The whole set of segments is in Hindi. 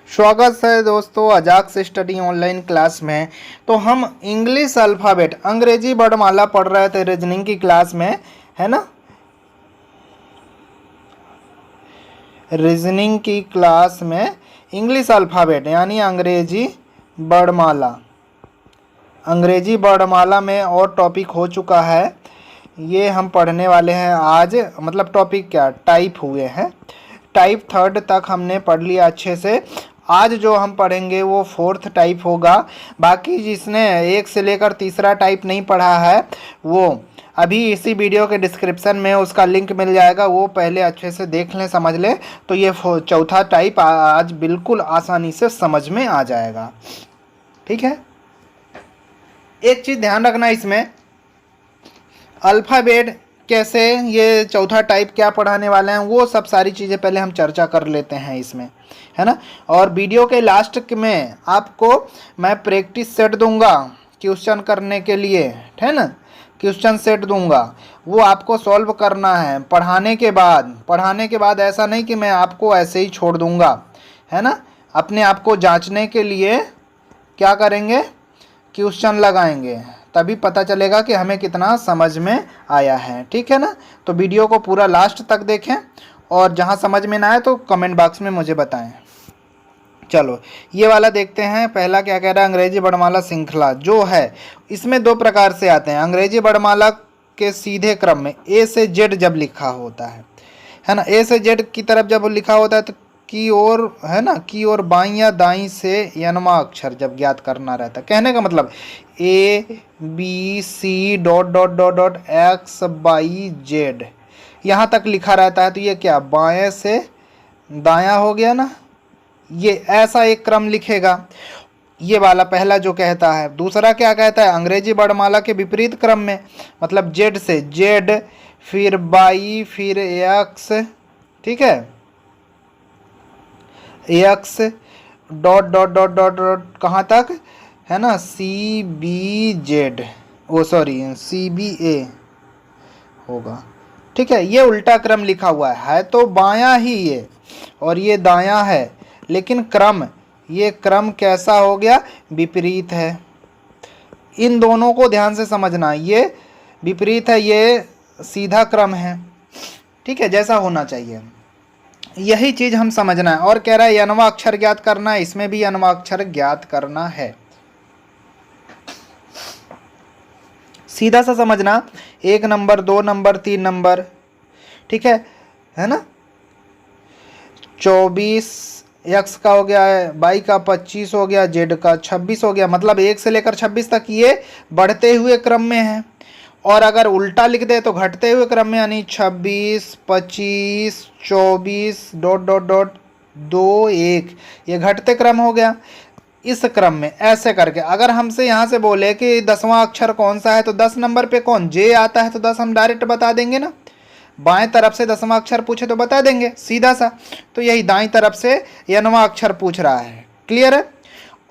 स्वागत है दोस्तों अजाक्स स्टडी ऑनलाइन क्लास में। तो हम इंग्लिश अल्फ़ाबेट अंग्रेजी वर्णमाला पढ़ रहे थे रीजनिंग की क्लास में, है ना। रीजनिंग की क्लास में इंग्लिश अल्फ़ाबेट यानी अंग्रेजी वर्णमाला में और टॉपिक हो चुका है। ये हम पढ़ने वाले हैं आज। मतलब टॉपिक क्या, टाइप हुए हैं। टाइप 3 तक हमने पढ़ लिया अच्छे से। आज जो हम पढ़ेंगे वो 4th टाइप होगा। बाकी जिसने 1 से लेकर 3रा टाइप नहीं पढ़ा है वो अभी इसी वीडियो के डिस्क्रिप्शन में उसका लिंक मिल जाएगा, वो पहले अच्छे से देख लें, समझ लें। तो ये 4था टाइप आज बिल्कुल आसानी से समझ में आ जाएगा। ठीक है, एक चीज़ ध्यान रखना, इसमें अल्फ़ाबेट कैसे, ये 4था टाइप क्या पढ़ाने वाले हैं, वो सब सारी चीज़ें पहले हम चर्चा कर लेते हैं इसमें, है ना। और वीडियो के लास्ट में आपको मैं प्रैक्टिस सेट दूंगा क्वेश्चन करने के लिए, है ना। क्वेश्चन सेट दूंगा, वो आपको सॉल्व करना है पढ़ाने के बाद ऐसा नहीं कि मैं आपको ऐसे ही छोड़ दूंगा, है ना। अपने आप को जांचने के लिए क्या करेंगे, क्वेश्चन लगाएंगे, तभी पता चलेगा कि हमें कितना समझ में आया है। ठीक है ना। तो वीडियो को पूरा लास्ट तक देखें और जहां समझ में ना आए तो कमेंट बॉक्स में मुझे बताएं। चलो ये वाला देखते हैं। पहला क्या कह रहा है, अंग्रेजी वर्णमाला श्रृंखला जो है इसमें 2 प्रकार से आते हैं। अंग्रेजी वर्णमाला के सीधे क्रम में ए से जेड जब लिखा होता है ना, ए से जेड की तरफ जब लिखा होता है तो की ओर, है ना, की ओर बाईं या दाईं से यनवा अक्षर जब ज्ञात करना रहता है। कहने का मतलब A B C dot dot dot dot X Y Z यहाँ तक लिखा रहता है, तो ये क्या, बाएं से दायां हो गया ना। ये ऐसा एक क्रम लिखेगा, ये वाला पहला जो कहता है। दूसरा क्या कहता है, अंग्रेजी वर्णमाला के विपरीत क्रम में, मतलब जेड से जेड, फिर वाई, फिर एक्स, ठीक है, x dot dot dot dot dot कहाँ तक, है ना, सी बी जेड, ओ सॉरी सी बी ए होगा। ठीक है, ये उल्टा क्रम लिखा हुआ है तो बायां ही ये, और ये दायां है, लेकिन क्रम, ये क्रम कैसा हो गया, विपरीत है। इन दोनों को ध्यान से समझना, ये विपरीत है, ये सीधा क्रम है। ठीक है, जैसा होना चाहिए, यही चीज हम समझना है। और कह रहा है यनवा अक्षर ज्ञात करना है, इसमें भी यनवा अक्षर ज्ञात करना है। सीधा सा समझना, 1 नंबर, 2 नंबर, 3 नंबर, ठीक है ना। 24 एक्स का हो गया है, वाई का 25 हो गया, जेड का 26 हो गया। मतलब 1 से लेकर 26 तक ये बढ़ते हुए क्रम में है। और अगर उल्टा लिख दे तो घटते हुए क्रम में, यानी 26, 25, 24 डॉट डॉट डॉट 2 1, ये घटते क्रम हो गया। इस क्रम में ऐसे करके अगर हमसे यहाँ से बोले कि 10वां अक्षर कौन सा है, तो 10 नंबर पे कौन, जे आता है, तो 10 हम डायरेक्ट बता देंगे ना। बाएं तरफ से 10वां अक्षर पूछे तो बता देंगे सीधा सा। तो यही दाईं तरफ से यनवां अक्षर पूछ रहा है, क्लियर है।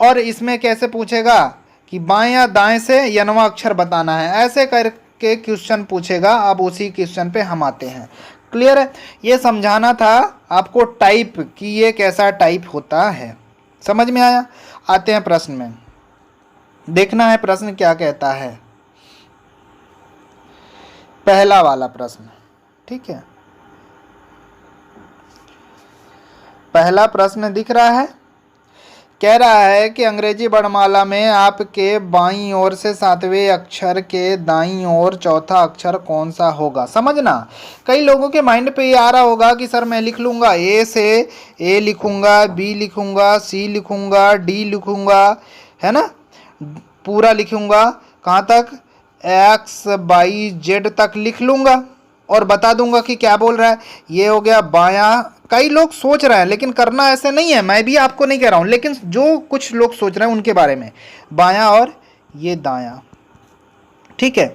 और इसमें कैसे पूछेगा कि बाएं या दाएं से यनवां अक्षर बताना है, ऐसे करके क्वेश्चन पूछेगा। अब उसी क्वेश्चन पे हम आते हैं, क्लियर है। ये समझाना था आपको टाइप कि ये कैसा टाइप होता है, समझ में आया। आते हैं प्रश्न में, देखना है प्रश्न क्या कहता है। पहला वाला प्रश्न, ठीक है, पहला प्रश्न दिख रहा है। कह रहा है कि अंग्रेजी वर्णमाला में आपके बाईं ओर से 7वें अक्षर के दाईं ओर चौथा अक्षर कौन सा होगा। समझना, कई लोगों के माइंड पे ये आ रहा होगा कि सर मैं लिख लूँगा, ए से ए लिखूँगा, बी लिखूँगा, सी लिखूँगा, डी लिखूँगा, है ना, पूरा लिखूँगा कहाँ तक, एक्स वाई जेड तक लिख लूँगा और बता दूंगा कि क्या बोल रहा है। ये हो गया बायां। कई लोग सोच रहे हैं, लेकिन करना ऐसे नहीं है, मैं भी आपको नहीं कह रहा हूं, लेकिन जो कुछ लोग सोच रहे हैं उनके बारे में, बायां और ये दायां, ठीक है।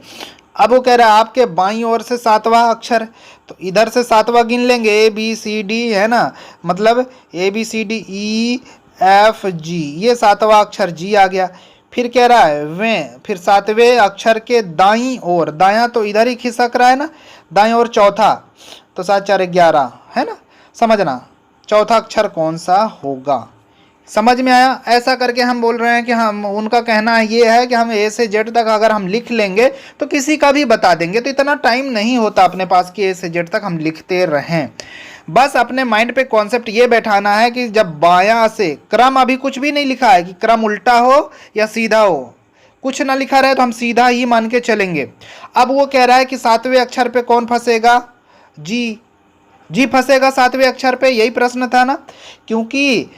अब वो कह रहा है आपके बाईं ओर से 7वां अक्षर, तो इधर से 7वां गिन लेंगे, ए बी सी डी, है ना, मतलब A B C D E F G, ये 7वां अक्षर जी आ गया। फिर कह रहा है वे, फिर 7वें अक्षर के दाईं ओर, दायां तो इधर ही खिसक रहा है ना, दाईं ओर चौथा, तो 7 4 11, है ना। समझना चौथा अक्षर कौन सा होगा, समझ में आया? ऐसा करके हम बोल रहे हैं कि हम, उनका कहना ये है कि हम ए से जेड तक अगर हम लिख लेंगे तो किसी का भी बता देंगे। तो इतना टाइम नहीं होता अपने पास कि ए से जेड तक हम लिखते रहें। बस अपने माइंड पे कॉन्सेप्ट ये बैठाना है कि जब बायां से क्रम, अभी कुछ भी नहीं लिखा है कि क्रम उल्टा हो या सीधा हो, कुछ ना लिखा रहे तो हम सीधा ही मान के चलेंगे। अब वो कह रहा है कि सातवें अक्षर पे कौन फंसेगा? जी, जी फंसेगा सातवें अक्षर पे, यही प्रश्न था ना। क्योंकि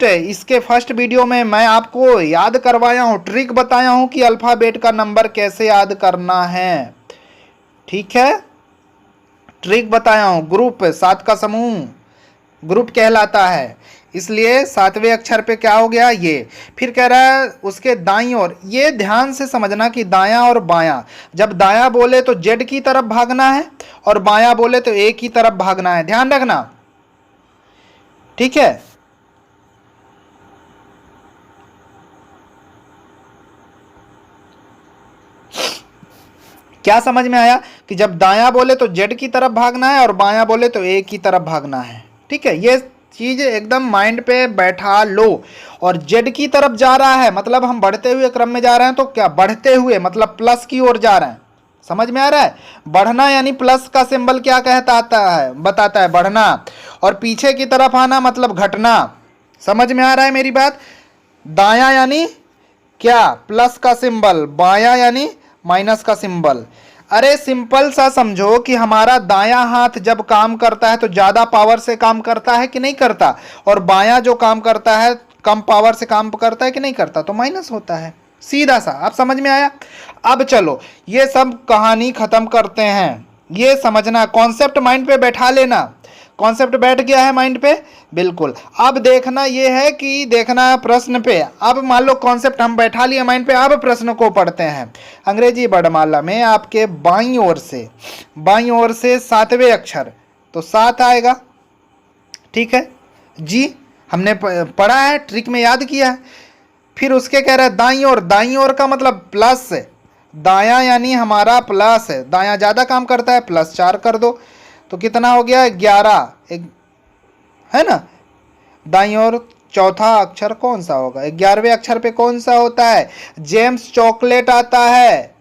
इसके फर्स्ट वीडियो में मैं आपको याद करवाया हूं, ट्रिक बताया हूं कि अल्फाबेट का नंबर कैसे याद करना है। ठीक है, ट्रिक बताया हूं। ग्रुप, 7 का समूह ग्रुप कहलाता है। इसलिए सातवें अक्षर पे क्या हो गया? ये। फिर कह रहा है उसके दाईं ओर, ये ध्यान से समझना कि दायां और बायां, जब दायां बोले तो जेड की तरफ भागना है और बायां बोले तो ए की तरफ भागना है, ध्यान रखना। ठीक है, क्या समझ में आया? कि जब दायां बोले तो जेड की तरफ भागना है और बायां बोले तो ए की तरफ भागना है। ठीक है, ये चीज एकदम माइंड पे बैठा लो। और जेड की तरफ जा रहा है मतलब हम बढ़ते हुए क्रम में जा रहे हैं, तो क्या बढ़ते हुए मतलब प्लस की ओर जा रहे हैं। समझ में आ रहा है? बढ़ना यानी प्लस का सिंबल क्या कहता आता है, बताता है बढ़ना। और पीछे की तरफ आना मतलब घटना। समझ में आ रहा है मेरी बात? दायां यानी क्या? प्लस का सिंबल। बायां यानी माइनस का सिंबल। अरे सिंपल सा समझो कि हमारा दायां हाथ जब काम करता है तो ज्यादा पावर से काम करता है कि नहीं करता, और बायां जो काम करता है कम पावर से काम करता है कि नहीं करता, तो माइनस होता है। सीधा सा, आप समझ में आया? अब चलो ये सब कहानी खत्म करते हैं। ये समझना, कॉन्सेप्ट माइंड पे बैठा लेना। कॉन्सेप्ट बैठ गया है माइंड पे? बिल्कुल। अब देखना ये है कि देखना प्रश्न पे। अब मान लो कॉन्सेप्ट हम बैठा लिए माइंड पे, अब प्रश्न को पढ़ते हैं। अंग्रेजी वर्णमाला में आपके बाईं ओर से सातवें अक्षर, तो 7 आएगा। ठीक है जी, हमने पढ़ा है, ट्रिक में याद किया है। फिर उसके कह रहा है दाईं ओर का मतलब प्लस। दायां यानी हमारा प्लस है, दायां ज्यादा काम करता है, +4 कर दो तो कितना हो गया? 11, है ना। दाईं ओर चौथा अक्षर कौन सा होगा? 11वें अक्षर पे कौन सा होता है? जेम्स चॉकलेट आता है।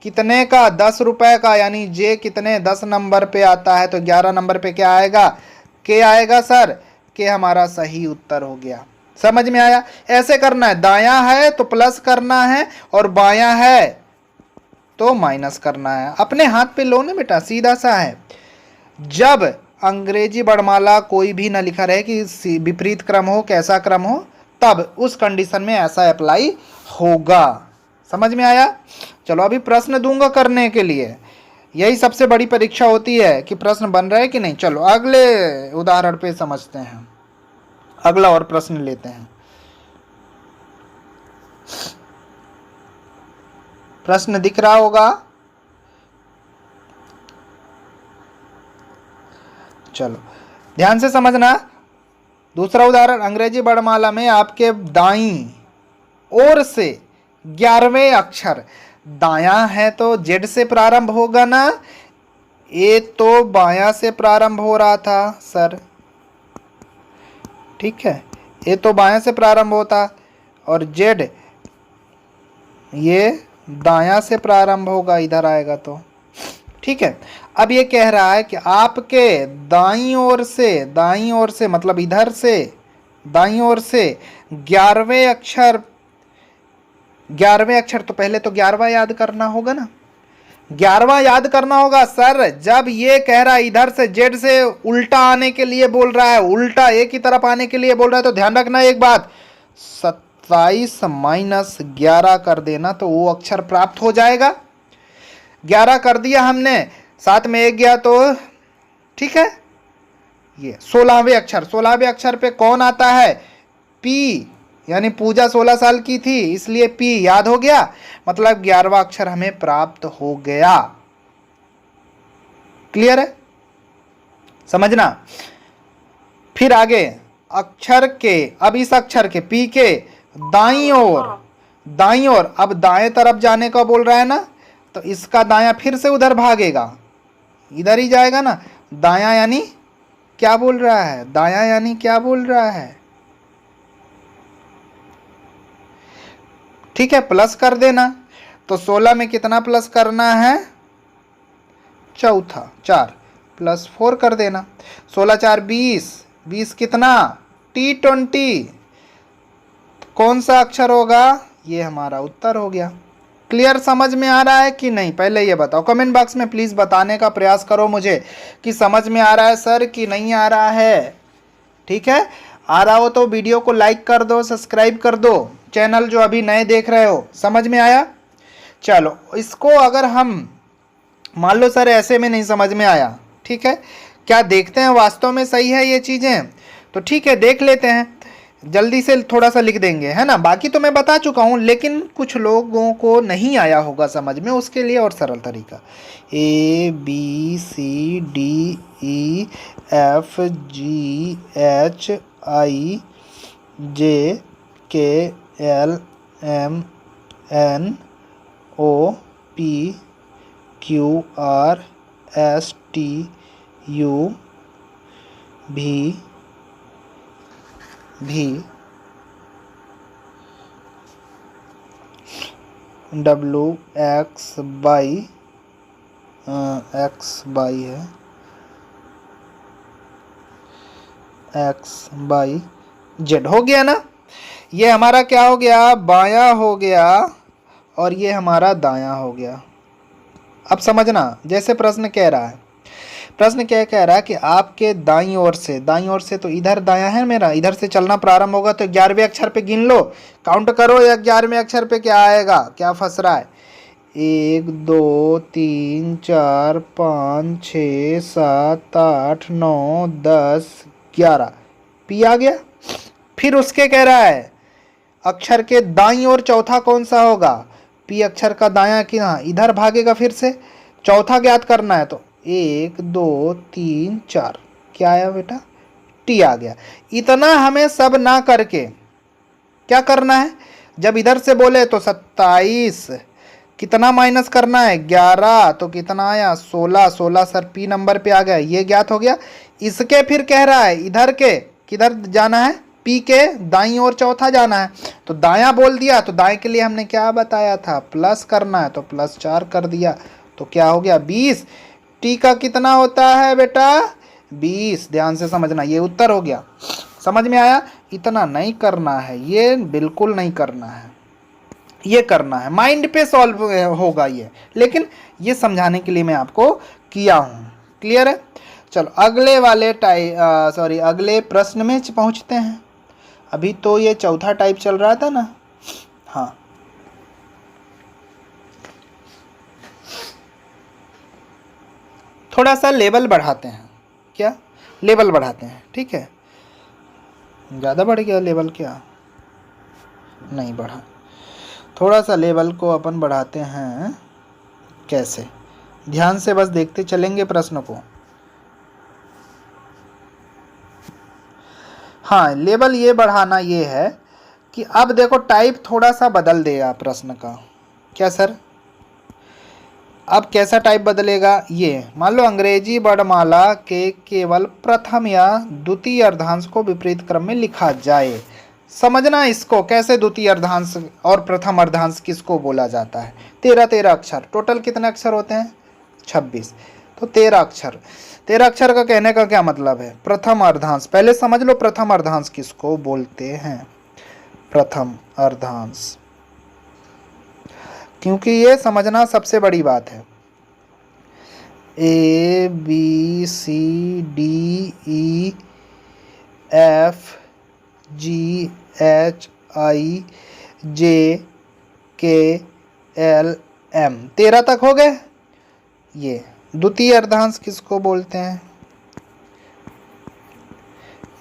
कितने का? 10 रुपए का। यानी जे कितने? 10 नंबर पे आता है, तो 11 नंबर पे क्या आएगा? के आएगा सर। के हमारा सही उत्तर हो गया। समझ में आया? ऐसे करना है, दायां है तो प्लस करना है और बायां है तो माइनस करना है। अपने हाथ पे लो ना बेटा, सीधा सा है। जब अंग्रेजी वर्णमाला कोई भी ना लिखा रहे कि विपरीत क्रम हो, कैसा क्रम हो, तब उस कंडीशन में ऐसा अप्लाई होगा। समझ में आया? चलो अभी प्रश्न दूंगा करने के लिए। यही सबसे बड़ी परीक्षा होती है कि प्रश्न बन रहा है कि नहीं। चलो अगले उदाहरण पे समझते हैं, अगला और प्रश्न लेते हैं। प्रश्न दिख रहा होगा? चलो ध्यान से समझना। दूसरा उदाहरण, अंग्रेजी वर्णमाला में आपके दाईं ओर से 11वें अक्षर, दायां है तो जेड से प्रारंभ होगा ना। ए तो बायां से प्रारंभ हो रहा था सर। ठीक है, ए तो बायां से प्रारंभ होता और जेड ये दायां से प्रारंभ होगा, इधर आएगा तो। ठीक है, अब ये कह रहा है कि आपके दाईं ओर से मतलब इधर से दाईं ओर से 11वें अक्षर तो पहले तो 11वां याद करना होगा ना। 11वां याद करना होगा सर। जब ये कह रहा है इधर से जेड से उल्टा आने के लिए बोल रहा है, उल्टा ए की तरफ आने के लिए बोल रहा है, तो ध्यान रखना एक बात, 27 - 11 कर देना तो वो अक्षर प्राप्त हो जाएगा। 11 कर दिया हमने, साथ में 1 गया तो ठीक है। ये 16वें अक्षर पे कौन आता है? पी, यानी पूजा 16 साल की थी इसलिए पी याद हो गया, मतलब 11वां अक्षर हमें प्राप्त हो गया। क्लियर है? समझना। फिर आगे अक्षर के, अब इस अक्षर के पी के दाईं ओर अब दाएं तरफ जाने का बोल रहा है ना, तो इसका दायां फिर से उधर भागेगा, इधर ही जाएगा ना। दायां यानी क्या बोल रहा है? दायां यानी क्या बोल रहा है? ठीक है, प्लस कर देना। तो 16 में कितना प्लस करना है, चौथा 4 प्लस 4 कर देना। 16 4 20, 20 कितना T20, कौन सा अक्षर होगा, ये हमारा उत्तर हो गया। क्लियर, समझ में आ रहा है कि नहीं, पहले ये बताओ। कमेंट बॉक्स में प्लीज़ बताने का प्रयास करो मुझे कि समझ में आ रहा है सर कि नहीं आ रहा है। ठीक है, आ रहा हो तो वीडियो को लाइक कर दो, सब्सक्राइब कर दो, चैनल जो अभी नए देख रहे हो। समझ में आया? चलो, इसको अगर हम मान लो सर ऐसे में नहीं समझ में आया, ठीक है, क्या देखते हैं वास्तव में सही है ये चीज़ें? तो ठीक है, देख लेते हैं, जल्दी से थोड़ा सा लिख देंगे, है ना। बाकी तो मैं बता चुका हूँ, लेकिन कुछ लोगों को नहीं आया होगा समझ में, उसके लिए और सरल तरीका, ABCDEFGHIJKLMNOPQRSTU भी WX है XYZ हो गया ना। ये हमारा क्या हो गया, बायां हो गया, और ये हमारा दायां हो गया। अब समझना, जैसे प्रश्न कह रहा है, प्रश्न क्या कह रहा है कि आपके दाईं ओर से तो इधर दायां है मेरा, इधर से चलना प्रारंभ होगा तो 11वें अक्षर पे गिन लो, काउंट करो 11वें अक्षर पे क्या आएगा, क्या फंस रहा है। 1 2 3 4 5 6 7 8 9 10 11 पी आ गया। फिर उसके कह रहा है अक्षर के दाईं ओर चौथा कौन सा होगा, पी अक्षर का दायां कि हाँ इधर भागेगा, फिर से चौथा ज्ञात करना है। तो 1 2 3 4 क्या आया बेटा, टी आ गया। इतना हमें सब ना करके क्या करना है, जब इधर से बोले तो 27, कितना माइनस करना है 11, तो कितना आया 16, 16 सर पी नंबर पे आ गया, ये ज्ञात हो गया। इसके फिर कह रहा है इधर के किधर जाना है, पी के दाईं ओर चौथा जाना है, तो दायां बोल दिया, तो दाएं के लिए हमने क्या बताया था, प्लस करना है, तो +4 कर दिया, तो क्या हो गया 20। टी का कितना होता है बेटा 20, ध्यान से समझना, ये उत्तर हो गया। समझ में आया? इतना नहीं करना है, ये बिल्कुल नहीं करना है, ये करना है माइंड पे सॉल्व होगा ये, लेकिन ये समझाने के लिए मैं आपको किया हूँ। क्लियर है? चलो अगले वाले अगले प्रश्न में पहुँचते हैं। अभी तो ये चौथा टाइप चल रहा था ना। हाँ, थोड़ा सा लेवल बढ़ाते हैं, क्या लेवल बढ़ाते हैं, ठीक है। ज़्यादा बढ़ गया लेवल, क्या नहीं बढ़ा, थोड़ा सा लेवल को अपन बढ़ाते हैं। कैसे, ध्यान से बस देखते चलेंगे प्रश्न को। हाँ, लेवल ये बढ़ाना ये है कि अब देखो टाइप थोड़ा सा बदल देगा प्रश्न का। क्या सर, अब कैसा टाइप बदलेगा, ये मान लो अंग्रेजी वर्णमाला के केवल प्रथम या द्वितीय अर्धांश को विपरीत क्रम में लिखा जाए। समझना इसको, कैसे द्वितीय अर्धांश और प्रथम अर्धांश किसको बोला जाता है। 13 अक्षर, टोटल कितने अक्षर होते हैं 26, तो 13 अक्षर। 13 अक्षर का कहने का क्या मतलब है, प्रथम अर्धांश। पहले समझ लो प्रथम अर्धांश किसको बोलते हैं, प्रथम अर्धांश, क्योंकि ये समझना सबसे बड़ी बात है। ABCDEFGHIJKLM 13 तक हो गए। ये द्वितीय अर्धांश किसको बोलते हैं,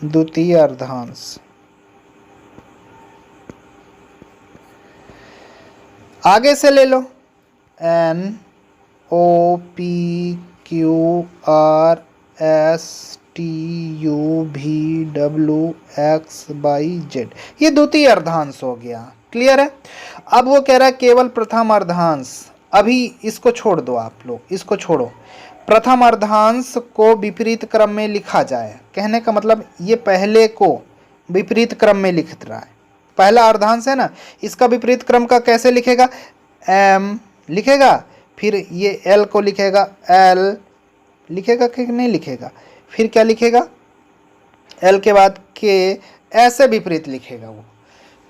द्वितीय अर्धांश। आगे से ले लो, NOPQRSTUVWXYZ, ये द्वितीय अर्धांश हो गया। क्लियर है? अब वो कह रहा है केवल प्रथम अर्धांश। अभी इसको छोड़ दो आप लोग, इसको छोड़ो, प्रथम अर्धांश को विपरीत क्रम में लिखा जाए। कहने का मतलब ये पहले को विपरीत क्रम में लिख रहा है, पहला अर्धांश है ना, इसका विपरीत क्रम का कैसे लिखेगा, एम लिखेगा, फिर ये एल को लिखेगा एल लिखेगा कि नहीं लिखेगा, फिर क्या लिखेगा, एल के बाद के, ऐसे विपरीत लिखेगा वो,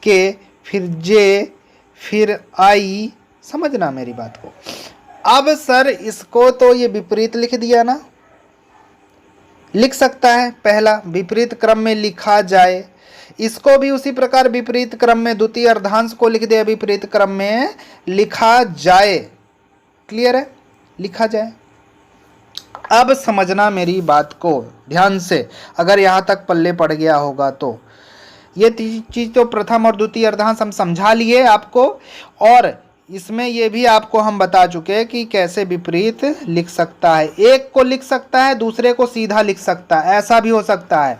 के फिर जे फिर आई, समझना मेरी बात को। अब सर इसको तो ये विपरीत लिख दिया ना, लिख सकता है, पहला विपरीत क्रम में लिखा जाए, इसको भी उसी प्रकार विपरीत क्रम में, द्वितीय अर्धांश को लिख दे विपरीत क्रम में लिखा जाए, क्लियर है, लिखा जाए। अब समझना मेरी बात को ध्यान से, अगर यहां तक पल्ले पड़ गया होगा तो ये चीज तो प्रथम और द्वितीय अर्धांश हम समझा लिए आपको, और इसमें ये भी आपको हम बता चुके हैं कि कैसे विपरीत लिख सकता है, एक को लिख सकता है दूसरे को सीधा लिख सकता है, ऐसा भी हो सकता है,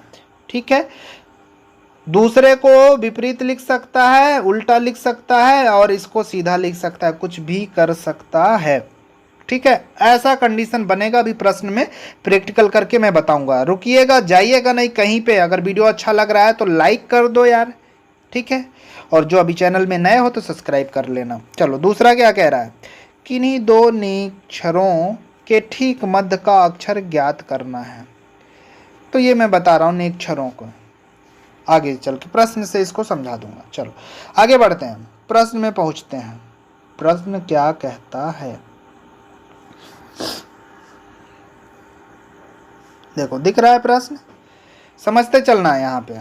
ठीक है, दूसरे को विपरीत लिख सकता है, उल्टा लिख सकता है, और इसको सीधा लिख सकता है, कुछ भी कर सकता है, ठीक है। ऐसा कंडीशन बनेगा अभी प्रश्न में, प्रैक्टिकल करके मैं बताऊंगा। रुकिएगा, जाइएगा नहीं कहीं पे। अगर वीडियो अच्छा लग रहा है तो लाइक कर दो यार, ठीक है, और जो अभी चैनल में नए हो तो सब्सक्राइब कर लेना। चलो दूसरा क्या कह रहा है, किन्हीं दो निक्षरों के ठीक मध्य का अक्षर ज्ञात करना है। तो ये मैं बता रहा हूँ निक्षरों को, आगे चल के प्रश्न से इसको समझा दूंगा। चलो आगे बढ़ते हैं, प्रश्न में पहुंचते हैं। प्रश्न क्या कहता है, देखो दिख रहा है प्रश्न, समझते चलना है। यहाँ पे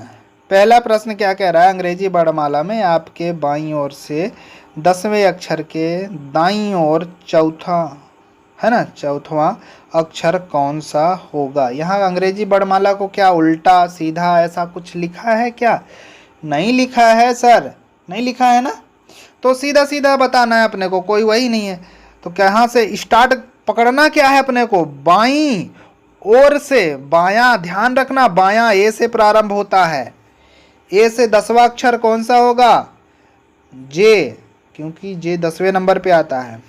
पहला प्रश्न क्या कह रहा है, अंग्रेजी वर्णमाला में आपके बाईं ओर से 10वें अक्षर के दाईं ओर चौथा है ना, चौथवा अक्षर कौन सा होगा। यहाँ अंग्रेजी वर्णमाला को क्या उल्टा सीधा ऐसा कुछ लिखा है क्या, नहीं लिखा है सर, नहीं लिखा है ना, तो सीधा सीधा बताना है अपने को, कोई वही नहीं है। तो कहाँ से स्टार्ट पकड़ना क्या है अपने को, बाईं ओर से, बायां, ध्यान रखना बायां ए से प्रारंभ होता है, ए से 10वां अक्षर कौन सा होगा, जे, क्योंकि जे 10वें नंबर पे आता है।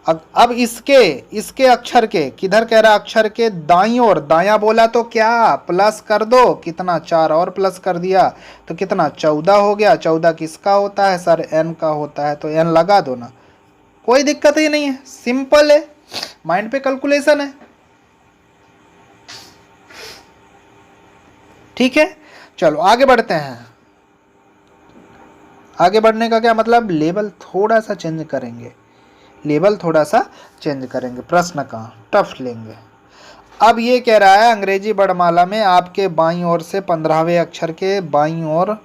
अब इसके अक्षर के, किधर कह रहा, अक्षर के दाईं ओर, दायां बोला तो क्या प्लस कर दो, कितना 4 और प्लस कर दिया तो कितना 14 हो गया। 14 किसका होता है सर, एन का होता है, तो एन लगा दो ना, कोई दिक्कत ही नहीं है, सिंपल है, माइंड पे कैलकुलेशन है, ठीक है। चलो आगे बढ़ते हैं। आगे बढ़ने का क्या मतलब, लेवल थोड़ा सा चेंज करेंगे, लेवल थोड़ा सा चेंज करेंगे, प्रश्न का टफ लेंगे। अब ये कह रहा है अंग्रेजी वर्णमाला में आपके बाईं ओर से 15वें अक्षर के बाईं ओर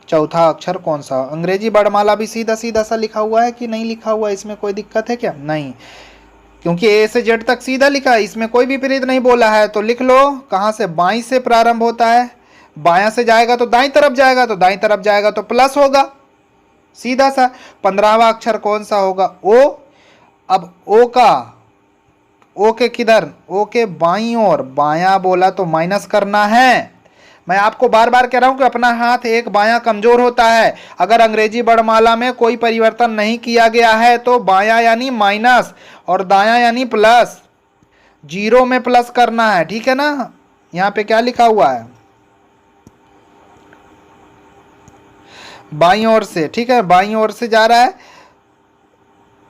चौथा अक्षर कौन सा। अंग्रेजी वर्णमाला भी सीधा सीधा सा लिखा हुआ है कि नहीं लिखा हुआ, इसमें कोई दिक्कत है क्या, नहीं, क्योंकि ए से जेड तक सीधा लिखा है, इसमें कोई विपरीत नहीं बोला है। तो लिख लो, कहाँ से, बाईं से प्रारंभ होता है, बायां से जाएगा तो दाईं तरफ जाएगा, तो दाईं तरफ जाएगा तो प्लस होगा, सीधा सा। 15वां अक्षर कौन सा होगा, ओ। अब ओ का, ओ के किधर, ओ के बाईं ओर, बायां बोला तो माइनस करना है। मैं आपको बार बार कह रहा हूं कि अपना हाथ एक बायां कमजोर होता है। अगर अंग्रेजी वर्णमाला में कोई परिवर्तन नहीं किया गया है तो बायां यानी माइनस और दायां यानी प्लस, 0 में प्लस करना है, ठीक है ना। यहां पे क्या लिखा हुआ है, बाईं ओर से, ठीक है, बाईं ओर से जा रहा है,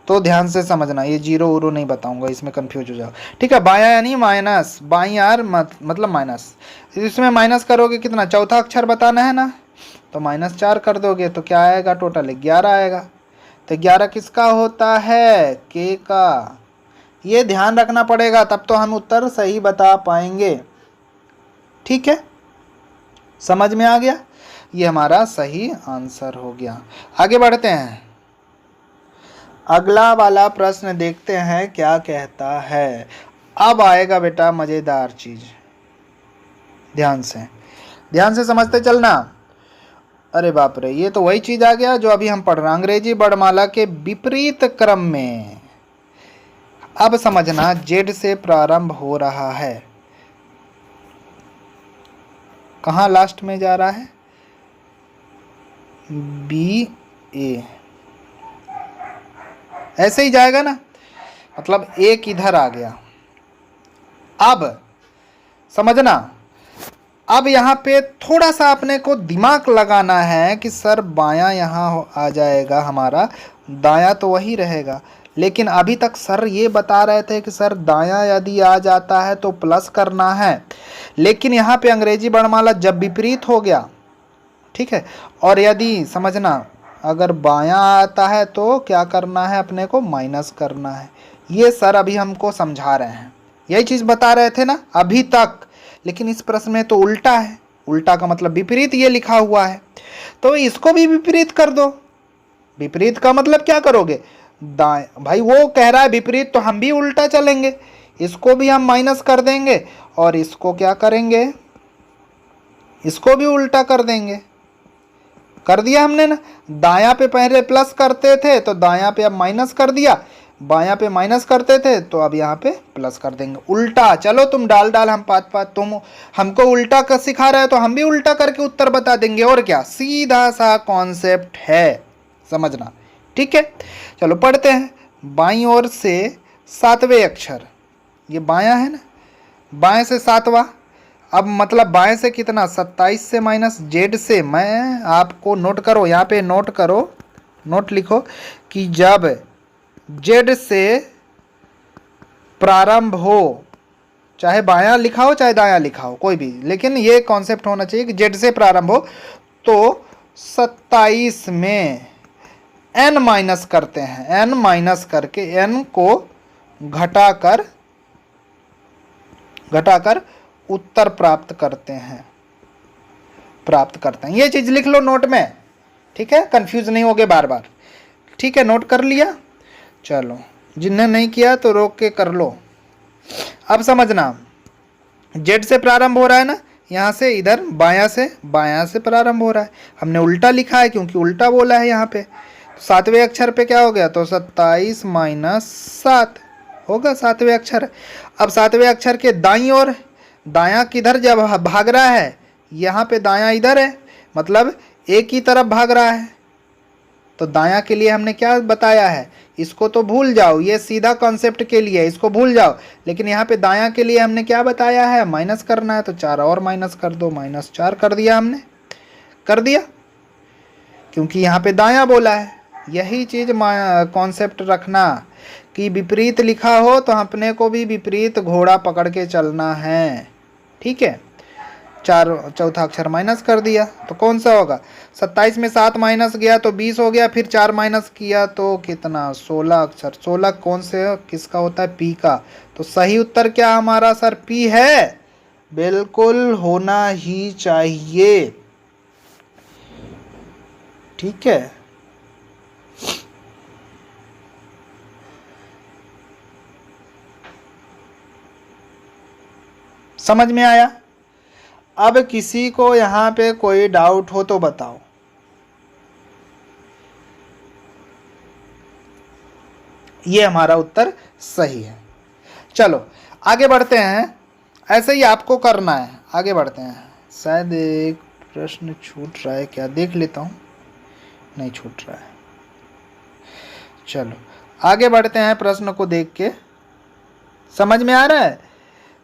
तो ध्यान से समझना, ये 0 उरो नहीं बताऊंगा, इसमें कंफ्यूज हो जाओ, ठीक है। बायां यानी माइनस, बाईं यार मतलब माइनस, इसमें माइनस करोगे कितना, चौथा अक्षर बताना है ना, तो -4 कर दोगे तो क्या आएगा, टोटल 11 आएगा। तो 11 किसका होता है, के का। ये ध्यान रखना पड़ेगा, तब तो हम उत्तर सही बता पाएंगे, ठीक है, समझ में आ गया, ये हमारा सही आंसर हो गया। आगे बढ़ते हैं, अगला वाला प्रश्न देखते हैं क्या कहता है। अब आएगा बेटा मजेदार चीज, ध्यान से समझते चलना। अरे बाप रे, ये तो वही चीज आ गया जो अभी हम पढ़ रहे हैं, अंग्रेजी वर्णमाला के विपरीत क्रम में। अब समझना, जेड से प्रारंभ हो रहा है, कहां लास्ट में जा रहा है, बी ए, ऐसे ही जाएगा ना, मतलब एक इधर आ गया। अब समझना, अब यहाँ पे थोड़ा सा अपने को दिमाग लगाना है कि सर बायां यहाँ आ जाएगा हमारा, दायां तो वही रहेगा। लेकिन अभी तक सर ये बता रहे थे कि सर दायां यदि आ जाता है तो प्लस करना है, लेकिन यहाँ पे अंग्रेजी वर्णमाला जब विपरीत हो गया, ठीक है, और यदि समझना अगर बायां आता है तो क्या करना है, अपने को माइनस करना है। ये सर अभी हमको समझा रहे हैं, यही चीज़ बता रहे थे ना अभी तक। लेकिन इस प्रश्न में तो उल्टा है, उल्टा का मतलब विपरीत ये लिखा हुआ है, तो इसको भी विपरीत कर दो। विपरीत का मतलब क्या करोगे, दाएं, भाई वो कह रहा है विपरीत तो हम भी उल्टा चलेंगे, इसको भी हम माइनस कर देंगे और इसको क्या करेंगे, इसको भी उल्टा कर देंगे। कर दिया हमने ना, दायां पे पहले प्लस करते थे तो दायां पे अब माइनस कर दिया, बायां पे माइनस करते थे तो अब यहाँ पे प्लस कर देंगे। उल्टा, चलो तुम डाल हम पात पात, तुम हमको उल्टा कर सिखा रहे हो तो हम भी उल्टा करके उत्तर बता देंगे, और क्या, सीधा सा कॉन्सेप्ट है, समझना, ठीक है। चलो पढ़ते हैं। बाईं ओर से सातवें अक्षर, ये बायां है ना, बाएं से सातवां, अब मतलब बाएं से कितना, 27 से माइनस जेड से। मैं आपको नोट करो, यहाँ पे नोट करो, नोट लिखो कि जब जेड से प्रारंभ हो, चाहे बायां लिखा हो चाहे दायां लिखा हो कोई भी, लेकिन ये कॉन्सेप्ट होना चाहिए कि जेड से प्रारंभ हो तो 27 में n माइनस करते हैं, n माइनस करके n को घटाकर उत्तर प्राप्त करते हैं, ये चीज लिख लो नोट में, ठीक है, कंफ्यूज नहीं होगे बार बार, ठीक है, नोट कर लिया। चलो जिन्हें नहीं किया तो रोक के कर लो। अब समझना, जेड से प्रारंभ हो रहा है ना, यहाँ से इधर बायां से प्रारंभ हो रहा है, हमने उल्टा लिखा है क्योंकि उल्टा बोला है यहाँ पे। सातवें अक्षर पे क्या हो गया, तो 27 माइनस 7 होगा सातवें अक्षर। अब सातवें अक्षर के दाईं ओर, दायां किधर जब भाग रहा है, यहाँ पे दायां इधर है, मतलब एक ही तरफ भाग रहा है, तो दायां के लिए हमने क्या बताया है, इसको तो भूल जाओ, ये सीधा कॉन्सेप्ट के लिए, इसको भूल जाओ। लेकिन यहाँ पे दायां के लिए हमने क्या बताया है, माइनस करना है, तो 4 और माइनस कर दो, -4 कर दिया हमने, कर दिया, क्योंकि यहाँ पे दायां बोला है। यही चीज कॉन्सेप्ट रखना कि विपरीत लिखा हो तो अपने को भी विपरीत घोड़ा पकड़ के चलना है, ठीक है। चौथा अक्षर माइनस कर दिया तो कौन सा होगा, 27 में 7 माइनस गया तो 20 हो गया, फिर 4 माइनस किया तो कितना, 16 अक्षर। 16 कौन से किसका होता है, पी का। तो सही उत्तर क्या हमारा सर, पी है, बिल्कुल होना ही चाहिए, ठीक है। समझ में आया। अब किसी को यहाँ पे कोई डाउट हो तो बताओ। ये हमारा उत्तर सही है। चलो आगे बढ़ते हैं, ऐसे ही आपको करना है, आगे बढ़ते हैं। शायद एक प्रश्न छूट रहा है क्या, देख लेता हूँ, नहीं छूट रहा है। चलो आगे बढ़ते हैं, प्रश्न को देख के समझ में आ रहा है।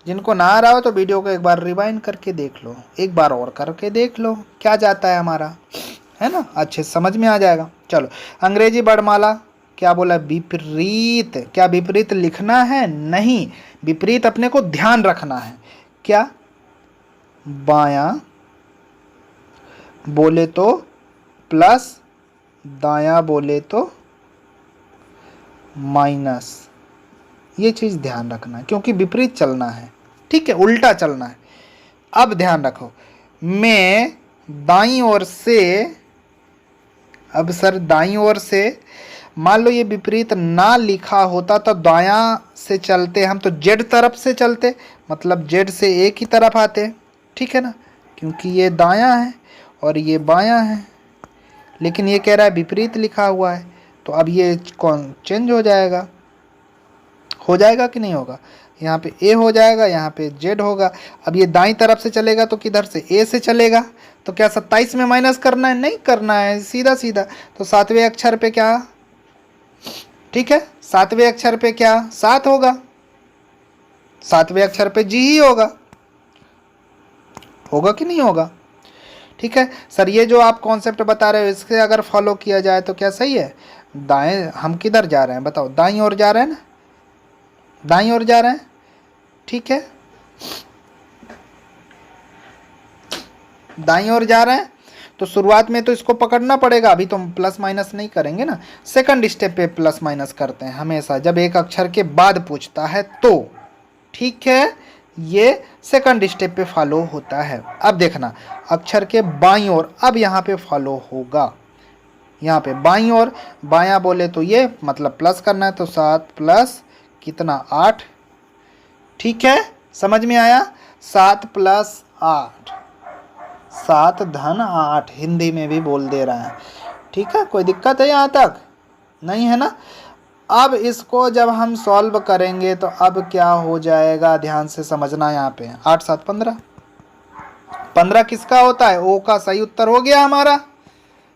जिनको ना आ रहा हो तो वीडियो को एक बार रिवाइंड करके देख लो, एक बार और करके देख लो क्या जाता है हमारा, है ना, अच्छे समझ में आ जाएगा। चलो अंग्रेजी वर्णमाला क्या बोला, विपरीत। क्या विपरीत लिखना है, नहीं, विपरीत अपने को ध्यान रखना है। क्या, बायां बोले तो प्लस, दायां बोले तो माइनस, ये चीज ध्यान रखना है क्योंकि विपरीत चलना है, ठीक है, उल्टा चलना है। अब ध्यान रखो, मैं दाईं ओर से, अब सर दाईं ओर से मान लो ये विपरीत ना लिखा होता तो दायां से चलते हम तो जेड तरफ से चलते, मतलब जेड से एक ही तरफ आते, ठीक है ना, क्योंकि ये दायां है और ये बायां है। लेकिन ये कह रहा है विपरीत लिखा हुआ है, तो अब ये कौन चेंज हो जाएगा कि नहीं होगा, यहाँ पे ए हो जाएगा, यहाँ पे जेड होगा। अब ये दाईं तरफ से चलेगा तो किधर से, ए से चलेगा, तो क्या 27 में माइनस करना है, नहीं करना है, सीधा सीधा। तो सातवें अक्षर पे क्या, ठीक है, सातवें अक्षर पे क्या 7 होगा, सातवें अक्षर पे जी ही होगा, होगा कि नहीं होगा? ठीक है सर, ये जो आप कॉन्सेप्ट बता रहे हो इससे अगर फॉलो किया जाए तो क्या सही है? दाएं, हम किधर जा रहे हैं बताओ? दाईं ओर जा रहे हैं ना, दाईं ओर जा रहे हैं। ठीक है, दाईं ओर जा रहे हैं तो शुरुआत में तो इसको पकड़ना पड़ेगा, अभी तो हम प्लस माइनस नहीं करेंगे ना, सेकंड स्टेप पे प्लस माइनस करते हैं हमेशा जब एक अक्षर के बाद पूछता है तो। ठीक है, ये सेकंड स्टेप पे फॉलो होता है। अब देखना अक्षर के बाईं ओर, अब यहाँ पे फॉलो होगा, यहाँ पे बाईं ओर, बायां बोले तो ये मतलब प्लस करना है, तो 7 प्लस कितना 8। ठीक है, समझ में आया? 7 प्लस 8, 7 धन 8 हिंदी में भी बोल दे रहा है। ठीक है, कोई दिक्कत है यहाँ तक? नहीं है ना? अब इसको जब हम सॉल्व करेंगे तो अब क्या हो जाएगा, ध्यान से समझना। यहाँ पे 8 7 15, 15 किसका होता है? ओ का सही उत्तर हो गया हमारा,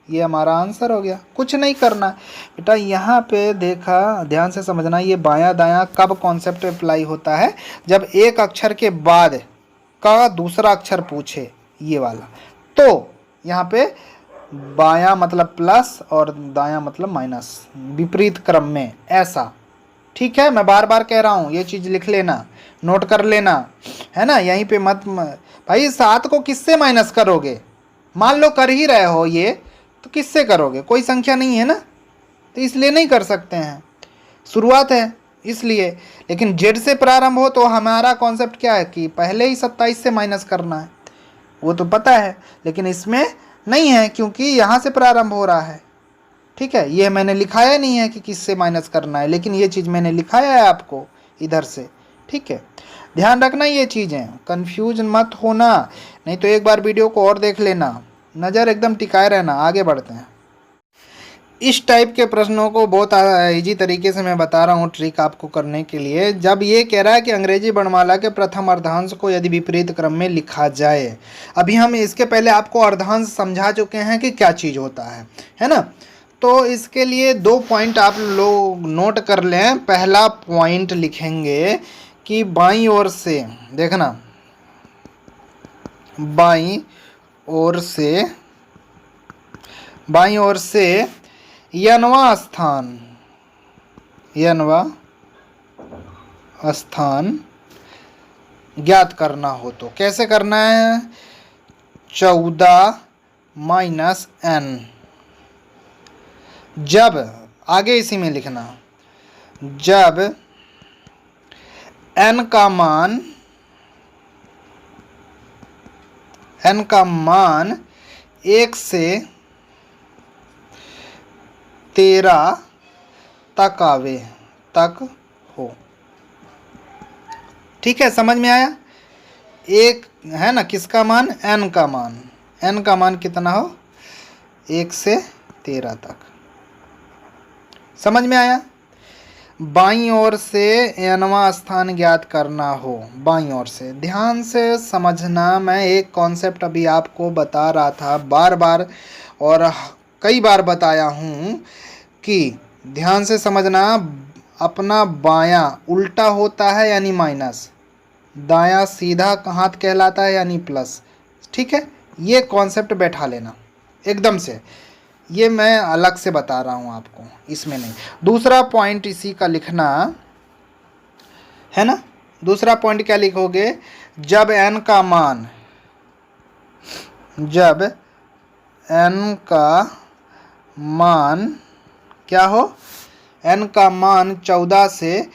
ये हमारा आंसर हो गया। कुछ नहीं करना बेटा, यहाँ पे देखा, ध्यान से समझना, ये बायां दायां कब कॉन्सेप्ट अप्लाई होता है? जब एक अक्षर के बाद का दूसरा अक्षर पूछे, ये वाला। तो यहाँ पे बायां मतलब प्लस और दायां मतलब माइनस, विपरीत क्रम में, ऐसा। ठीक है, मैं बार बार कह रहा हूँ, ये चीज़ लिख लेना, नोट कर लेना, है ना? यहीं पे मत भाई 7 को किससे माइनस करोगे? मान लो कर ही रहे हो ये, तो किससे करोगे? कोई संख्या नहीं है ना, तो इसलिए नहीं कर सकते हैं, शुरुआत है इसलिए। लेकिन जेड से प्रारंभ हो तो हमारा कॉन्सेप्ट क्या है कि पहले ही 27 से माइनस करना है, वो तो पता है, लेकिन इसमें नहीं है क्योंकि यहाँ से प्रारंभ हो रहा है। ठीक है, ये मैंने लिखाया नहीं है कि किससे माइनस करना है, लेकिन ये चीज़ मैंने लिखाया है आपको इधर से। ठीक है, ध्यान रखना ये चीज़ें, कंफ्यूज मत होना, नहीं तो एक बार वीडियो को और देख लेना, नज़र एकदम टिकाए रहना। आगे बढ़ते हैं। इस टाइप के प्रश्नों को बहुत इजी तरीके से मैं बता रहा हूँ ट्रिक आपको करने के लिए। जब ये कह रहा है कि अंग्रेजी वर्णमाला के प्रथम अर्धांश को यदि विपरीत क्रम में लिखा जाए, अभी हम इसके पहले आपको अर्धांश समझा चुके हैं कि क्या चीज़ होता है ना? तो इसके लिए 2 पॉइंट आप लोग नोट कर लें। पहला पॉइंट लिखेंगे कि बाईं ओर से, देखना बाईं ओर से यनवा स्थान ज्ञात करना हो तो कैसे करना है? 14 माइनस n। जब, आगे इसी में लिखना, जब n का मान 1 से 13 तक हो। ठीक है, समझ में आया? एक है ना, किसका मान? n का मान, n का मान कितना हो? 1 से 13 तक। समझ में आया? बाईं ओर से nवां स्थान ज्ञात करना हो, बाईं ओर से। ध्यान से समझना, मैं एक कॉन्सेप्ट अभी आपको बता रहा था बार बार और कई बार बताया हूँ कि ध्यान से समझना, अपना बायां उल्टा होता है यानी माइनस, दायां सीधा हाथ कहलाता है यानी प्लस। ठीक है, ये कॉन्सेप्ट बैठा लेना एकदम से, ये मैं अलग से बता रहा हूँ आपको, इसमें नहीं। दूसरा पॉइंट इसी का लिखना है ना, दूसरा पॉइंट क्या लिखोगे? जब n का मान क्या हो? n का मान 14 से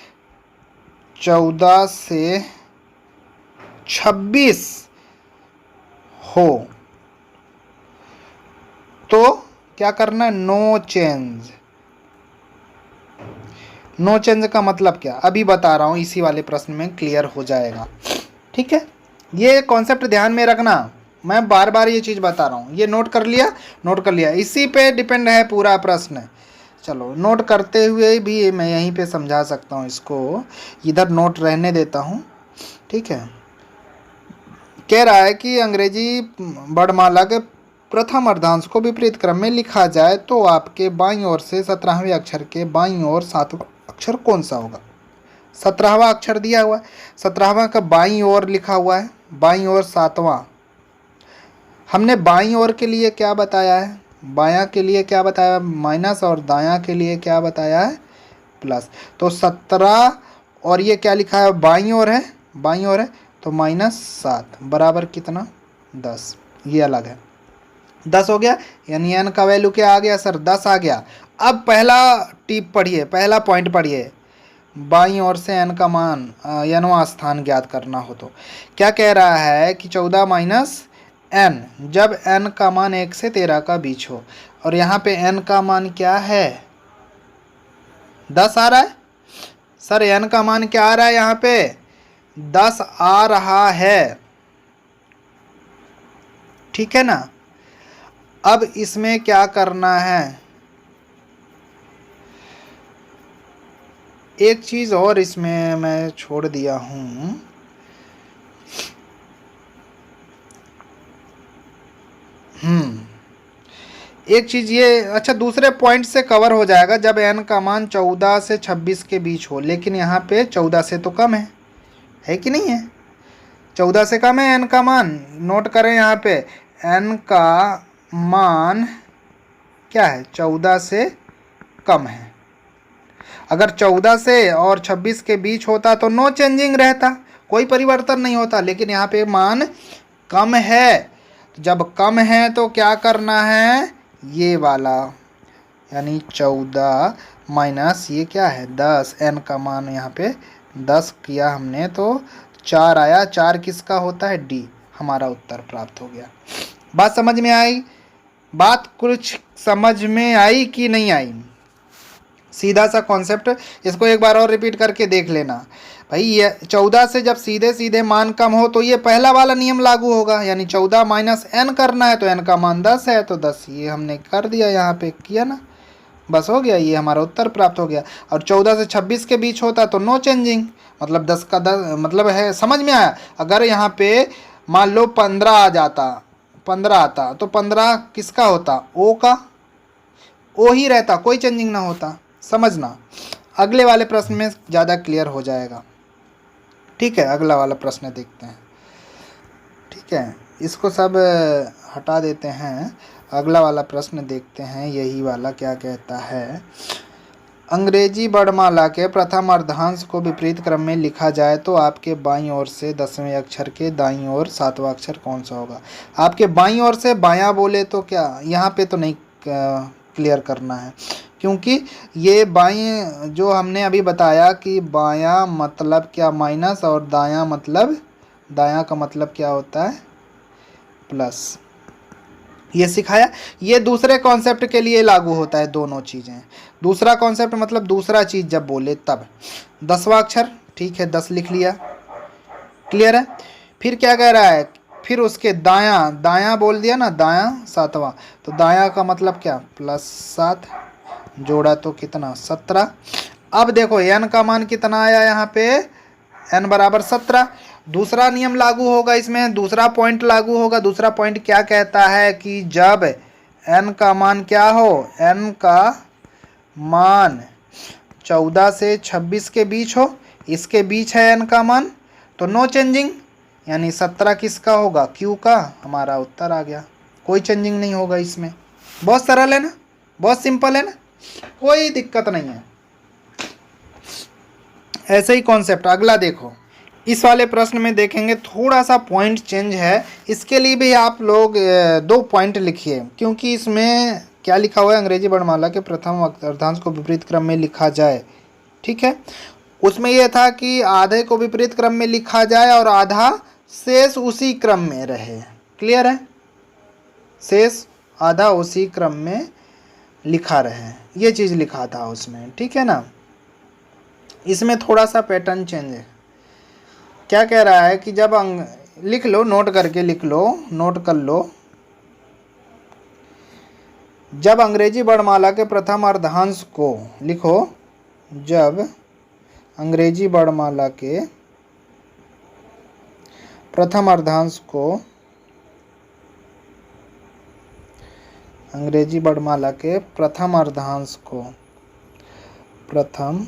26 हो तो क्या करना है? No change. नो चेंज का मतलब क्या, अभी बता रहा हूँ, इसी वाले प्रश्न में क्लियर हो जाएगा। ठीक है, ये कॉन्सेप्ट ध्यान में रखना, मैं बार बार ये चीज़ बता रहा हूँ। ये नोट कर लिया? नोट कर लिया, इसी पे डिपेंड है पूरा प्रश्न। चलो, नोट करते हुए भी मैं यहीं पे समझा सकता हूँ, इसको इधर नोट रहने देता हूँ। ठीक है, कह रहा है कि अंग्रेजी वर्णमाला के प्रथम अर्धांश को विपरीत क्रम में लिखा जाए तो आपके बाईं ओर से 17वें अक्षर के बाईं ओर 7वां अक्षर कौन सा होगा? 17वां अक्षर दिया हुआ है, 17वां का बाईं ओर लिखा हुआ है, बाईं ओर 7वां, हमने बाईं ओर के लिए क्या बताया है, बायां के लिए क्या बताया माइनस, और दायां के लिए क्या बताया है प्लस। तो 17 और ये क्या लिखा है बाईं ओर है, बाईं ओर है, तो -7 बराबर कितना 10, ये अलग है। 10 हो गया, यानी n का वैल्यू क्या आ गया सर 10 आ गया। अब पहला टिप पढ़िए, पहला पॉइंट पढ़िए, बाईं ओर से n का मान nवां स्थान ज्ञात करना हो तो क्या कह रहा है कि 14 माइनस n, जब n का मान 1 से 13 का बीच हो, और यहाँ पे n का मान क्या है 10 आ रहा है। सर n का मान क्या आ रहा है यहाँ पे 10 आ रहा है, ठीक है ना। अब इसमें क्या करना है, एक चीज और इसमें मैं छोड़ दिया हूं, एक चीज ये, अच्छा दूसरे पॉइंट से कवर हो जाएगा जब n का मान 14 से 26 के बीच हो, लेकिन यहाँ पे 14 से तो कम है कि नहीं है, 14 से कम है n का मान। नोट करें यहाँ पे n का मान क्या है 14 से कम है। अगर 14 से और 26 के बीच होता तो नो चेंजिंग रहता, कोई परिवर्तन नहीं होता, लेकिन यहाँ पे मान कम है। जब कम है तो क्या करना है ये वाला, यानी 14 माइनस ये क्या है 10, n का मान यहाँ पे 10 किया हमने तो 4 आया, 4 किसका होता है d, हमारा उत्तर प्राप्त हो गया। बात समझ में आई, बात कुछ समझ में आई कि नहीं आई, सीधा सा कॉन्सेप्ट, इसको एक बार और रिपीट करके देख लेना भाई। ये 14 से जब सीधे सीधे मान कम हो तो ये पहला वाला नियम लागू होगा, यानी 14 माइनस n करना है तो n का मान 10 है, तो 10 ये हमने कर दिया, यहाँ पे किया ना, बस हो गया, ये हमारा उत्तर प्राप्त हो गया। और 14 से 26 के बीच होता तो नो चेंजिंग, मतलब 10 का 10 मतलब है, समझ में आया। अगर यहाँ पे मान लो 15 आ जाता, 15 आता तो 15 किसका होता ओ का, ओ ही रहता, कोई चेंजिंग ना होता, समझना। अगले वाले प्रश्न में ज़्यादा क्लियर हो जाएगा, ठीक है। अगला वाला प्रश्न देखते हैं, ठीक है, इसको सब हटा देते हैं, अगला वाला प्रश्न देखते हैं। यही वाला क्या कहता है, अंग्रेजी वर्णमाला के प्रथम अर्धांश को विपरीत क्रम में लिखा जाए तो आपके बाईं ओर से 10वें अक्षर के दाईं ओर 7वां अक्षर कौन सा होगा। आपके बाईं ओर से बायां बोले तो क्या, यहाँ पे तो नहीं क्लियर करना है, क्योंकि ये बाएं जो हमने अभी बताया कि बायां मतलब क्या माइनस, और दायां मतलब, दायां का मतलब क्या होता है प्लस, ये सिखाया। ये दूसरे कॉन्सेप्ट के लिए लागू होता है दोनों चीज़ें। दूसरा कॉन्सेप्ट मतलब दूसरा चीज़ जब बोले तब 10वां अक्षर, ठीक है 10 लिख लिया, क्लियर है। फिर क्या कह रहा है, फिर उसके दायां, दायां बोल दिया ना, दायां 7वां, तो दायां का मतलब क्या +7, जोड़ा तो कितना 17। अब देखो n का मान कितना आया यहाँ पे, n बराबर 17। दूसरा नियम लागू होगा इसमें, दूसरा पॉइंट लागू होगा। दूसरा पॉइंट क्या कहता है कि जब n का मान क्या हो, n का मान 14 से 26 के बीच हो, इसके बीच है n का मान, तो नो चेंजिंग, यानी 17 किसका होगा q का, हमारा उत्तर आ गया, कोई चेंजिंग नहीं होगा इसमें। बहुत सरल है ना, बहुत सिंपल है ना, कोई दिक्कत नहीं है। ऐसे ही कॉन्सेप्ट अगला देखो, इस वाले प्रश्न में देखेंगे थोड़ा सा पॉइंट चेंज है, इसके लिए भी आप लोग 2 पॉइंट लिखिए, क्योंकि इसमें क्या लिखा हुआ है, अंग्रेजी वर्णमाला के प्रथम अर्धांश को विपरीत क्रम में लिखा जाए, ठीक है। उसमें यह था कि आधे को विपरीत क्रम में लिखा जाए और आधा शेष उसी क्रम में रहे, क्लियर है, शेष आधा उसी क्रम में लिखा रहे, ये चीज़ लिखा था उसमें, ठीक है ना। इसमें थोड़ा सा पैटर्न चेंज है। क्या कह रहा है कि जब लिख लो, नोट करके लिख लो, नोट कर लो, जब अंग्रेजी वर्णमाला के प्रथम अर्धांश को लिखो, जब अंग्रेजी वर्णमाला के प्रथम अर्धांश को, अंग्रेजी वर्णमाला के प्रथम अर्धांश को, प्रथम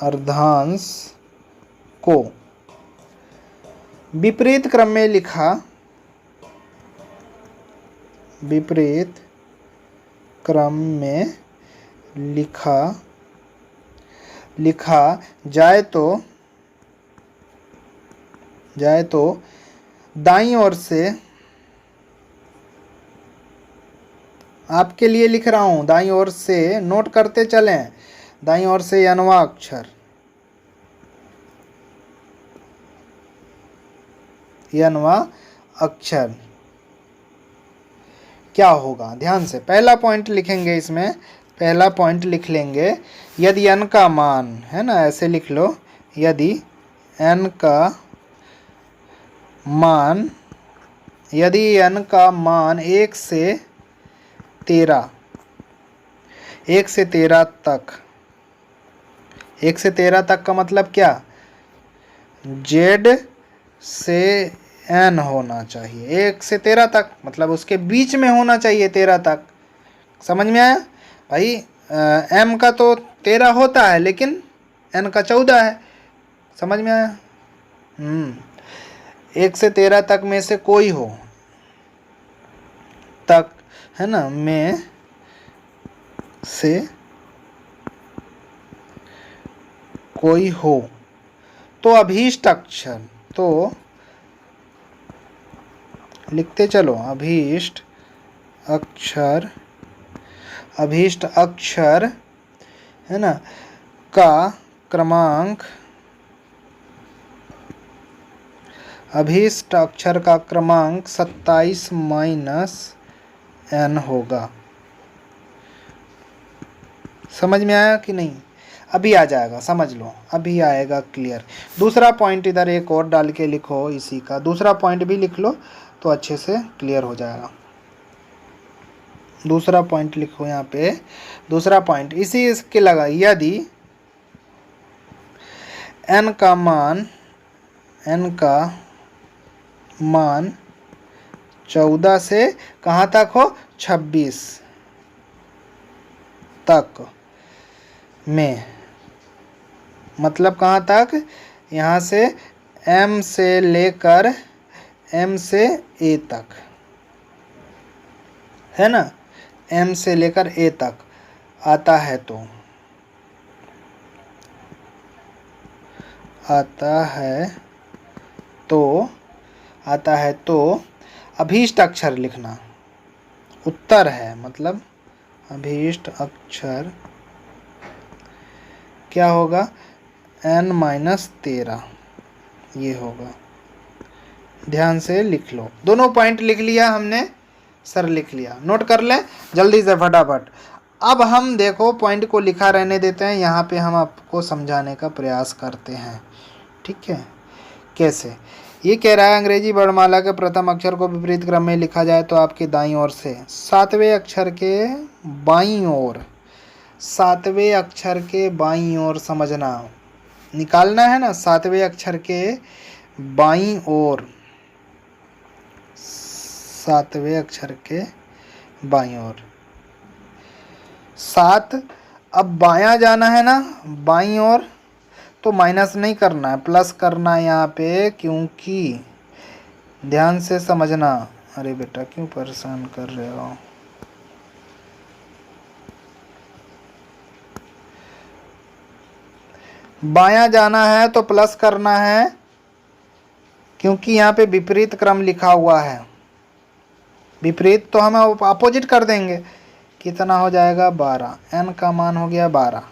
अर्धांश को विपरीत क्रम में लिखा, विपरीत क्रम में लिखा जाए तो दाईं ओर से, आपके लिए लिख रहा हूं, दाईं ओर से नोट करते चलें, दाईं ओर से n वां अक्षर, n वां अक्षर क्या होगा। ध्यान से पहला पॉइंट लिखेंगे, इसमें पहला पॉइंट लिख लेंगे, यदि n का मान है ना, ऐसे लिख लो, यदि n का मान 1 से 13, 1 से 13 तक, 1 से 13 तक का मतलब क्या, z से n होना चाहिए, 1 से 13 तक मतलब उसके बीच में होना चाहिए 13 तक। समझ में आया भाई। m का तो 13 होता है लेकिन n का 14 है। समझ में आया। 1 से 13 तक में से कोई हो, तक है ना, में से कोई हो तो अभीष्ट अक्षर, तो लिखते चलो, अभीष्ट अक्षर है ना का क्रमांक, अभीष्ट अक्षर का क्रमांक 27 - n होगा। समझ में आया कि नहीं। अभी आ जाएगा, समझ लो, अभी आएगा क्लियर। दूसरा पॉइंट इधर एक और डाल के लिखो, इसी का दूसरा पॉइंट भी लिख लो तो अच्छे से क्लियर हो जाएगा। दूसरा पॉइंट लिखो यहाँ पे, दूसरा पॉइंट इसी इसके लगा, यदि n का मान 14 से कहाँ तक हो, 26 तक में, मतलब कहाँ तक, यहाँ से m से लेकर m से a तक, है ना, m से लेकर a तक आता है तो अभीष्ट अक्षर लिखना, उत्तर है मतलब अभीष्ट अक्षर क्या होगा, n-13 ये होगा। ध्यान से लिख लो, दोनों पॉइंट लिख लिया हमने, सर लिख लिया, नोट कर लें जल्दी से फटाफट। अब हम देखो पॉइंट को लिखा रहने देते हैं, यहाँ पे हम आपको समझाने का प्रयास करते हैं, ठीक है। कैसे, ये कह रहा है अंग्रेजी वर्णमाला के प्रथम अक्षर को विपरीत क्रम में लिखा जाए तो आपके दाईं ओर से 7वें अक्षर के बाईं ओर, 7वें अक्षर के बाईं ओर समझना, निकालना है ना, 7वें अक्षर के बाईं ओर, 7वें अक्षर के बाईं ओर, 7, अब बायां जाना है ना, बाईं ओर तो माइनस नहीं करना है, प्लस करना है यहाँ पे, क्योंकि ध्यान से समझना। अरे बेटा क्यों परेशान कर रहे हो, बायां जाना है तो प्लस करना है, क्योंकि यहाँ पे विपरीत क्रम लिखा हुआ है। विपरीत तो हम अपोजिट कर देंगे, कितना हो जाएगा 12, n का मान हो गया 12।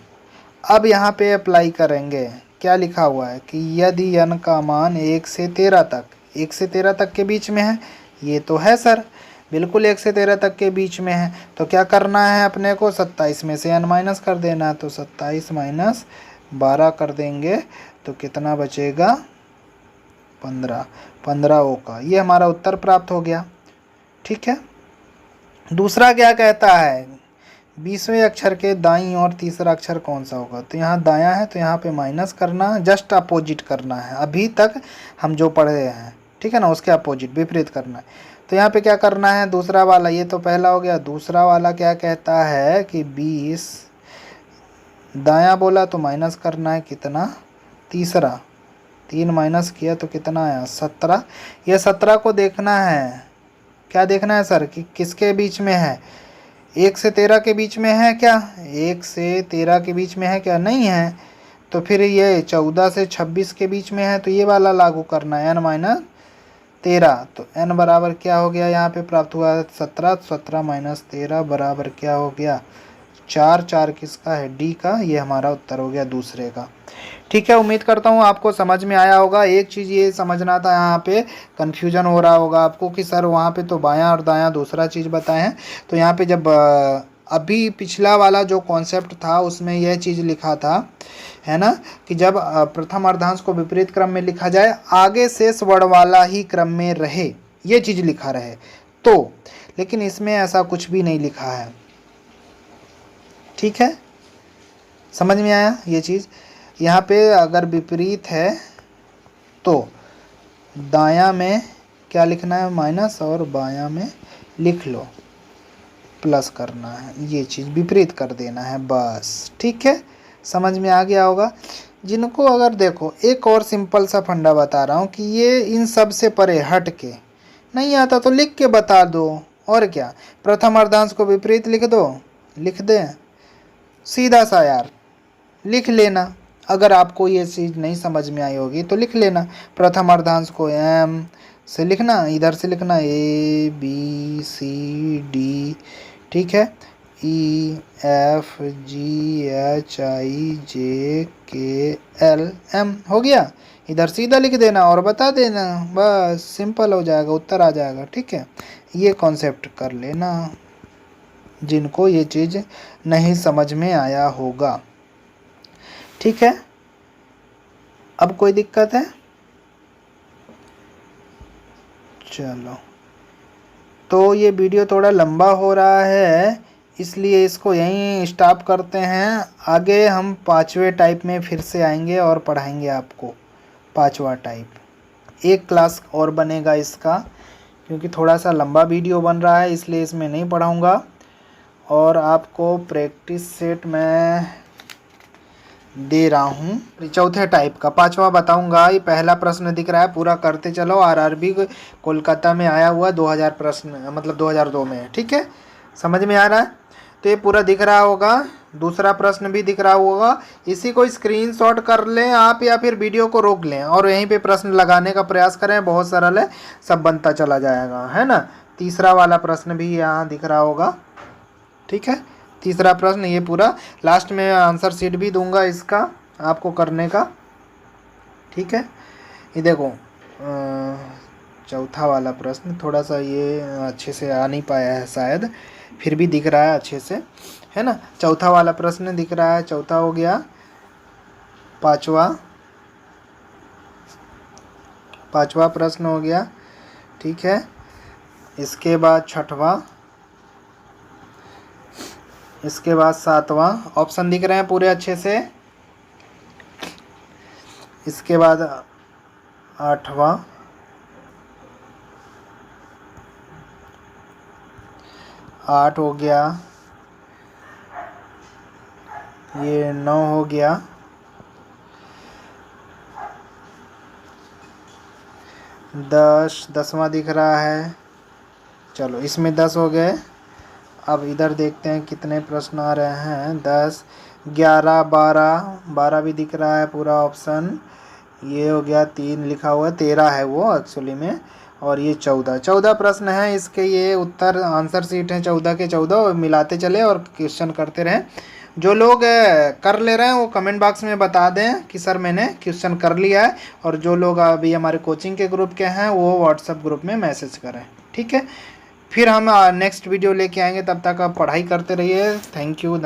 अब यहाँ पे अप्लाई करेंगे, क्या लिखा हुआ है कि यदि n का मान 1 से 13 तक, 1 से 13 तक के बीच में है, ये तो है सर, बिल्कुल 1 से 13 तक के बीच में है, तो क्या करना है अपने को, 27 में से n माइनस कर देना है, तो 27 - 12 कर देंगे तो कितना बचेगा, 15, 15 ओ का, ये हमारा उत्तर प्राप्त हो गया, ठीक है। दूसरा क्या कहता है, 20वें अक्षर के दाईं और तीसरा अक्षर कौन सा होगा, तो यहाँ दायां है तो यहाँ पे माइनस करना, जस्ट अपोजिट करना है, अभी तक हम जो पढ़े हैं, ठीक है ना, उसके अपोजिट विपरीत करना है। तो यहाँ पे क्या करना है, दूसरा वाला, ये तो पहला हो गया, दूसरा वाला क्या कहता है कि 20 दायां बोला तो माइनस करना है, कितना, तीसरा, 3 माइनस किया तो कितना आया 17। ये 17 को देखना है, क्या देखना है सर कि किसके बीच में है, 1 से 13 के बीच में है क्या, 1 से 13 के बीच में है क्या, नहीं है। तो फिर ये 14 से 26 के बीच में है, तो ये वाला लागू करना है n माइनस 13। तो n बराबर क्या हो गया, यहाँ पे प्राप्त हुआ 17, 17 माइनस 13 बराबर क्या हो गया 4। 4 किसका है, डी का। ये हमारा उत्तर हो गया दूसरे का। ठीक है, उम्मीद करता हूँ आपको समझ में आया होगा। एक चीज़ ये समझना था, यहाँ पे कन्फ्यूजन हो रहा होगा आपको कि सर वहाँ पे तो बायां और दायां दूसरा चीज़ बताए हैं, तो यहाँ पे जब अभी पिछला वाला जो कॉन्सेप्ट था उसमें यह चीज़ लिखा था, है ना, कि जब प्रथम अर्धांश को विपरीत क्रम में लिखा जाए आगे शेष वर्ण वाला ही क्रम में रहे, ये चीज़ लिखा रहे तो, लेकिन इसमें ऐसा कुछ भी नहीं लिखा है। ठीक है, समझ में आया ये चीज़। यहाँ पे अगर विपरीत है तो दायां में क्या लिखना है माइनस, और बायां में लिख लो प्लस करना है, ये चीज़ विपरीत कर देना है बस। ठीक है, समझ में आ गया होगा। जिनको अगर देखो एक और सिंपल सा फंडा बता रहा हूँ कि ये इन सब से परे हट के नहीं आता तो लिख के बता दो, और क्या, प्रथम अर्धांश को विपरीत लिख दो, लिख दें सीधा सा यार, लिख लेना। अगर आपको ये चीज़ नहीं समझ में आई होगी तो लिख लेना, प्रथम अर्धांश को m से लिखना, इधर से लिखना a b c d, ठीक है, e f g h i j k l m हो गया, इधर सीधा लिख देना और बता देना, बस सिंपल हो जाएगा, उत्तर आ जाएगा। ठीक है, ये कॉन्सेप्ट कर लेना जिनको ये चीज़ नहीं समझ में आया होगा। ठीक है, अब कोई दिक्कत है, चलो। तो ये वीडियो थोड़ा लंबा हो रहा है इसलिए इसको यहीं स्टॉप करते हैं। आगे हम 5वें टाइप में फिर से आएंगे और पढ़ाएंगे आपको 5वां टाइप। एक क्लास और बनेगा इसका, क्योंकि थोड़ा सा लंबा वीडियो बन रहा है इसलिए इसमें नहीं पढ़ाऊँगा। और आपको प्रैक्टिस सेट में दे रहा हूँ चौथे टाइप का, 5वां बताऊंगा। ये पहला प्रश्न दिख रहा है, पूरा करते चलो। आरआरबी कोलकाता में आया हुआ 2000 प्रश्न, मतलब 2002 में। ठीक है, समझ में आ रहा है, तो ये पूरा दिख रहा होगा। दूसरा प्रश्न भी दिख रहा होगा, इसी को स्क्रीनशॉट कर लें आप या फिर वीडियो को रोक लें और यहीं पे प्रश्न लगाने का प्रयास करें, बहुत सरल है, सब बनता चला जाएगा, है ना। तीसरा वाला प्रश्न भी यहाँ दिख रहा होगा। ठीक है, तीसरा प्रश्न, ये पूरा लास्ट में आंसर शीट भी दूंगा इसका आपको करने का। ठीक है, ये देखो चौथा वाला प्रश्न थोड़ा सा ये अच्छे से आ नहीं पाया है शायद, फिर भी दिख रहा है अच्छे से, है ना। चौथा वाला प्रश्न दिख रहा है, चौथा हो गया। पांचवा प्रश्न हो गया। ठीक है, इसके बाद छठवां, इसके बाद 7वां, ऑप्शन दिख रहे हैं पूरे अच्छे से। इसके बाद 8वां, 8 हो गया, ये 9 हो गया, 10वां दिख रहा है। चलो इसमें 10 हो गए। अब इधर देखते हैं कितने प्रश्न आ रहे हैं। 10, 11, 12 भी दिख रहा है पूरा ऑप्शन। ये हो गया, 3 लिखा हुआ है, 13 है वो एक्चुअली में। और ये 14 प्रश्न है इसके, ये उत्तर आंसर शीट है 14 के 14, मिलाते चले और क्वेश्चन करते रहें। जो लोग कर ले रहे हैं वो कमेंट बॉक्स में बता दें कि सर मैंने क्वेश्चन कर लिया है, और जो लोग अभी हमारे कोचिंग के ग्रुप के हैं वो व्हाट्सएप ग्रुप में मैसेज करें। ठीक है, फिर हम नेक्स्ट वीडियो लेके आएंगे, तब तक आप पढ़ाई करते रहिए। Thank you.